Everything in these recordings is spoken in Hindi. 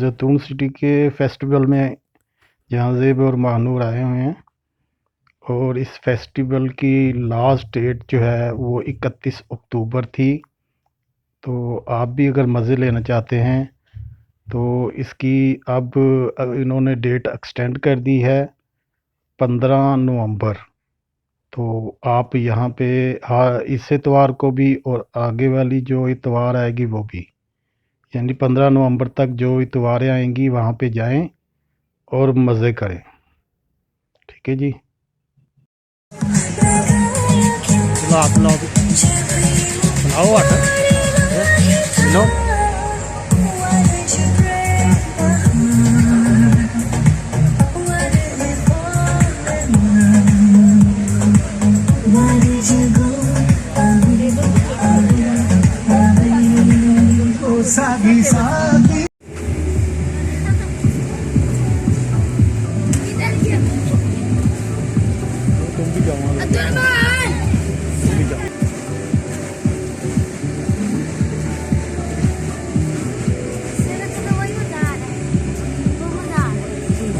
जैतून सिटी के फेस्टिवल में जहाँ ज़ेब और महानूर आए हुए हैं और इस फेस्टिवल की लास्ट डेट जो है वो 31 अक्टूबर थी। तो आप भी अगर मज़े लेना चाहते हैं तो इसकी अब इन्होंने डेट एक्सटेंड कर दी है 15 नवंबर। तो आप यहाँ पे हाँ इस इतवार को भी और आगे वाली जो इतवार आएगी वो भी, यानी 15 नवंबर तक जो इतवारें आएंगी वहाँ पे जाएं और मज़े करें। ठीक है जी।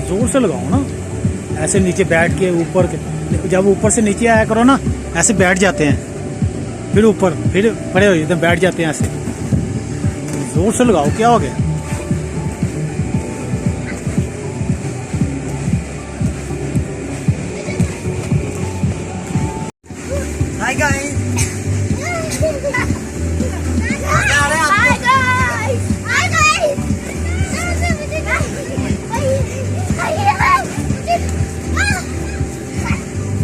जोर से लगाओ ना, ऐसे नीचे बैठ के ऊपर के, जब ऊपर से नीचे आया करो ना ऐसे बैठ जाते हैं, फिर ऊपर फिर खड़े हो जाते हैं, बैठ जाते हैं ऐसे। जोर से लगाओ, क्या हो गया? Hi guys.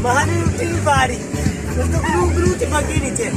Mahani uti pari. Untuk guru cepat gini cek.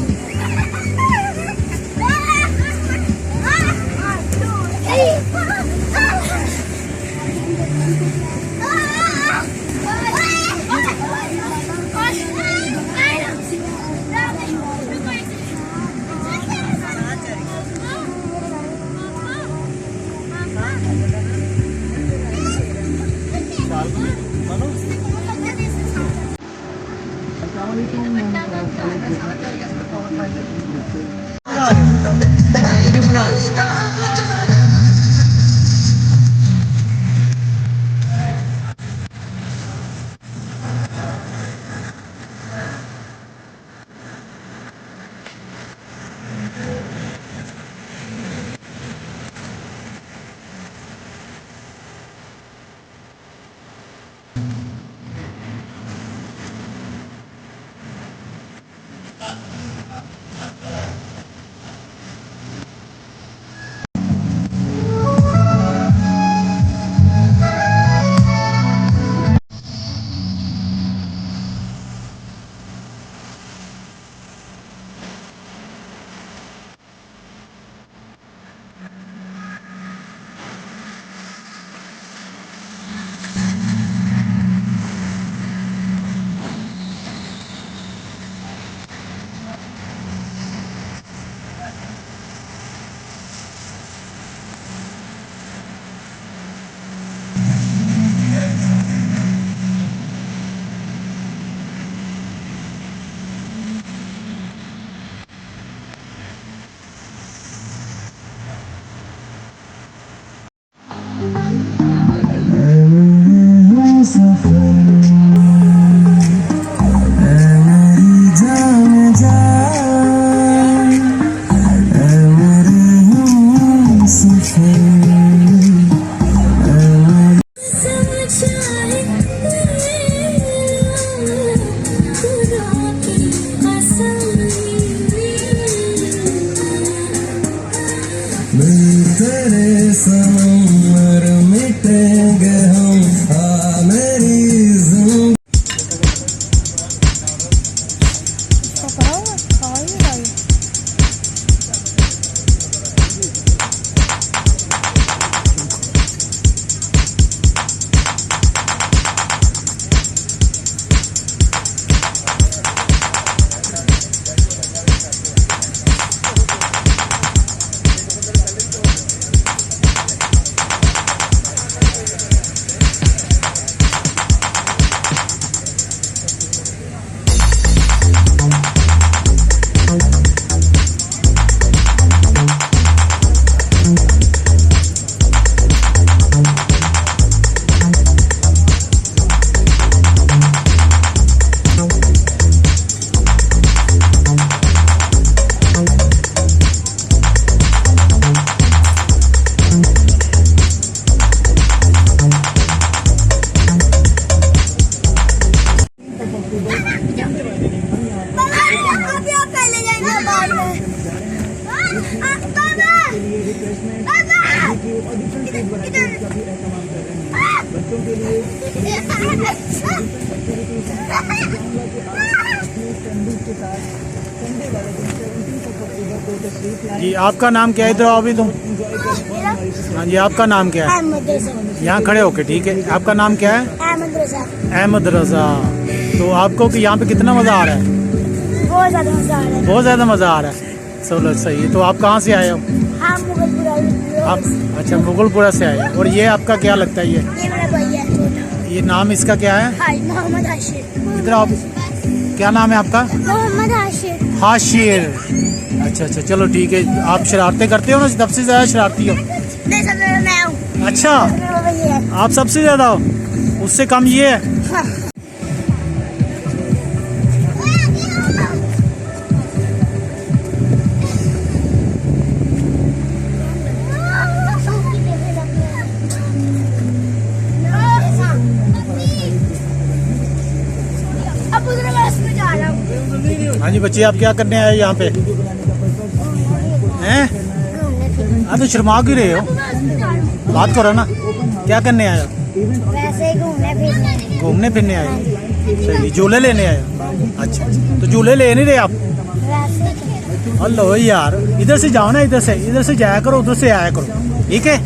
जी आपका नाम क्या है? इधर आओ भी तुम। हाँ जी आपका नाम क्या है? अहमद रजा। यहाँ खड़े होके ठीक है। आपका नाम क्या है? अहमद रजा। अहमद रजा। तो आपको कि यहाँ पे कितना मज़ा आ रहा है? बहुत ज्यादा मजा आ रहा है। बहुत ज़्यादा मज़ा आ रहा है। चलो सही है। तो आप कहाँ से आए हो? हाँ मुगलपुरा। आप अच्छा मुगलपुरा से आए हो। और ये आपका क्या लगता है? ये मेरा भैया है छोटा। ये नाम इसका क्या है? हाय मोहम्मद हाशिर। इधर आप। क्या नाम है आपका? मोहम्मद हाशिर। हाशिर। अच्छा चलो ठीक है। आप शरारतें करते हो ना? सबसे ज़्यादा शरारती हो? नहीं सब मैं हूँ। अच्छा मेरा भैया है। आप सबसे ज़्यादा हो? उससे कम ये है? हाँ। अब उधर मैं इसमें जा रहा हूँ। हाँ जी बच्चे आप क्या करने आए यहाँ पे हैं? आप तो शर्मा क्यों रहे हो? बात करो ना। क्या करने आए हो? वैसे ही घूमने फिरने। घूमने फिरने आए हो? सही। झूले लेने आए हो? अच्छा तो झूले ले नहीं रहे आप? वैसे हेलो यार इधर से जाओ ना। इधर से जाया करो उधर से आया करो ठीक है।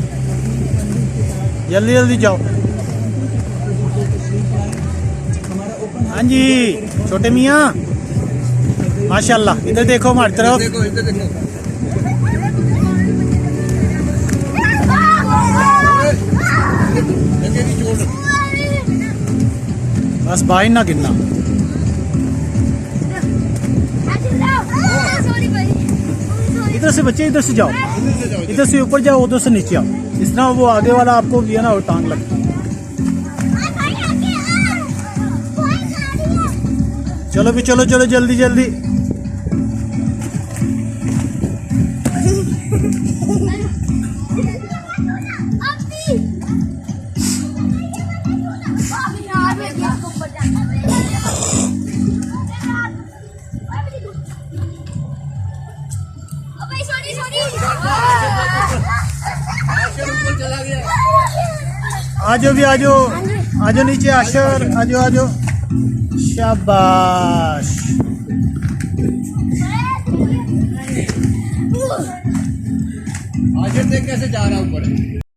जल्दी जल्दी जाओ। हाँ जी छोटे मियाँ माशाल्लाह। इधर देखो हमारी तरफ। बस भाई ना गिरना। इधर से बच्चे इधर से जाओ। इधर से ऊपर जाओ उधर से नीचे आओ। इस तरह वो आगे वाला आपको ये ना टांग लगता। चलो भी चलो जल्दी जल्दी। आजो भी आजो। आजो नीचे आशर। आजो शाबाश। आगे देख कैसे जा रहा हूँ ऊपर।